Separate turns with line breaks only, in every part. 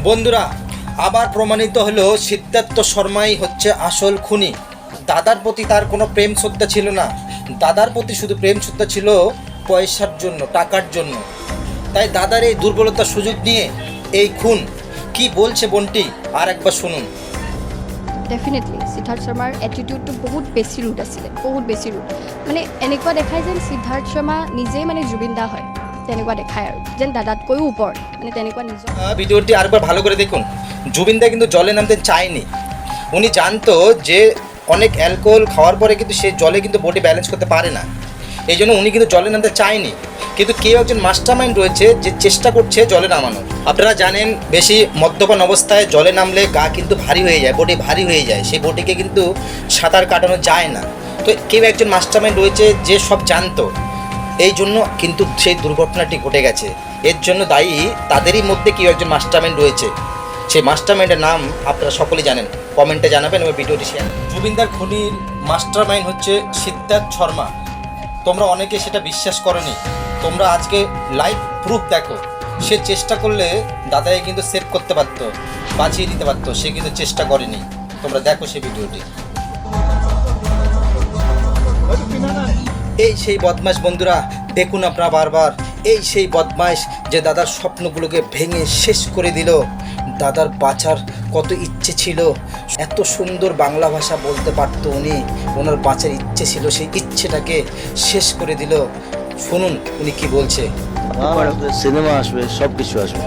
বন্ধুরা, আবার প্রমাণিত হলো সিদ্ধার্থ শর্মাই হচ্ছে আসল খুনি। দাদার প্রতি তার কোনো প্রেম শ্রদ্ধা ছিল না, দাদার প্রতি শুধু প্রেম শ্রদ্ধা ছিল পয়সার জন্য, টাকার জন্য। তাই দাদার এই দুর্বলতার সুযোগ নিয়ে এই খুন। কি বলছে বন্টি আর একবার শুনুন।
ডেফিনেটলি সিদ্ধাৰ্থ শৰ্মাৰ এটিটিউডটো বহুত বেছি ৰুড আছিলে, বহুত বেছি ৰুড। মানে এনেকুৱা দেখায় যেন সিদ্ধাৰ্থ শৰ্মা নিজেই মানে জুবিন দা হয়, তেনেকুৱা দেখায় আৰু যেন দাদাতকৈও ওপৰত, মানে তেনেকুৱা নিজৰ।
ভিডিওটি আরেকবার ভালো করে দেখুন। জুবিন দা কিন্তু জলে নামতে চায়নি। উনি জানতো যে অনেক অ্যালকোহল খাওয়ার পরে কিন্তু সে জলে কিন্তু বডি ব্যালেন্স করতে পারে না, এই জন্য উনি কিন্তু জলে নামতে চায়নি। কিন্তু কেউ একজন মাস্টারমাইন্ড রয়েছে যে চেষ্টা করছে জলে নামানোর। আপনারা জানেন, বেশি মদ্যপান অবস্থায় জলে নামলে গা কিন্তু ভারী হয়ে যায়, বডি ভারী হয়ে যায়, সেই বডিকে কিন্তু সাঁতার কাটানো যায় না। তো কেউ একজন মাস্টারমাইন্ড রয়েছে যে সব জানতো, এই জন্য কিন্তু সেই দুর্ঘটনাটি ঘটে গেছে। এর জন্য দায়ী তাদেরই মধ্যে কেউ একজন মাস্টারমাইন্ড রয়েছে। সেই মাস্টারমাইন্ডের নাম আপনারা সকলেই জানেন, কমেন্টে জানাবেন এবং ভিডিওটি শেয়ার। জুবিনদার খুনির মাস্টারমাইন্ড হচ্ছে সিদ্ধার্থ শর্মা। তোমরা অনেকে সেটা বিশ্বাস করনি, তোমরা আজকে লাইভ প্রুফ দেখো। সে চেষ্টা করলে দাদাকে কিন্তু সেভ করতে পারতো, বাঁচিয়ে দিতে পারতো, সে কিন্তু চেষ্টা করেনি। তোমরা দেখো সেই ভিডিওটি। এই সেই বদমাশ বন্ধুরা, দেখুন আপনারা বারবার, এই সেই বদমাশ যে দাদার স্বপ্নগুলোকে ভেঙে শেষ করে দিল। দাদার বাঁচার কত ইচ্ছে ছিল, এত সুন্দর বাংলা ভাষা বলতে পারতো উনি, ওনার বাঁচার ইচ্ছে ছিল, সেই ইচ্ছেটাকে শেষ করে দিল। শুনুন উনি কি বলছে।
সিনেমা আসবে, সব কিছু আসবে,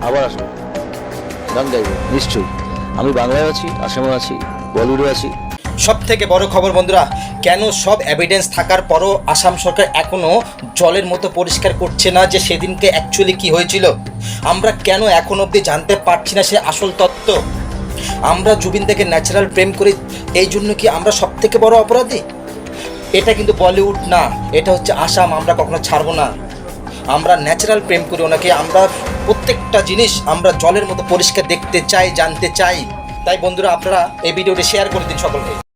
আবার আসবে, গান গাইবে নিশ্চয়ই। আমি বাংলায় আছি, আসামে আছি, বলিউডে আছি।
সব থেকে বড় খবর বন্ধুরা, কেন সব এভিডেন্স থাকার পরও আসাম সরকার এখনও জলের মতো পরিষ্কার করছে না যে সেদিনকে অ্যাকচুয়ালি কি হয়েছিল? আমরা কেন এখন অবধি জানতে পারছি না সে আসল তত্ত্ব? আমরা জুবিন থেকে ন্যাচারাল প্রেম করি, এই জন্য কি আমরা সব থেকে বড় অপরাধী? এটা কিন্তু বলিউড না, এটা হচ্ছে আসাম। আমরা কখনো ছাড়বো না। আমরা ন্যাচারাল প্রেম করি ওনাকে, আমরা প্রত্যেকটা জিনিস আমরা জলের মতো পরিষ্কার দেখতে চাই, জানতে চাই। তাই বন্ধুরা, আপনারা এই ভিডিওটি শেয়ার করে দিন সকলকে।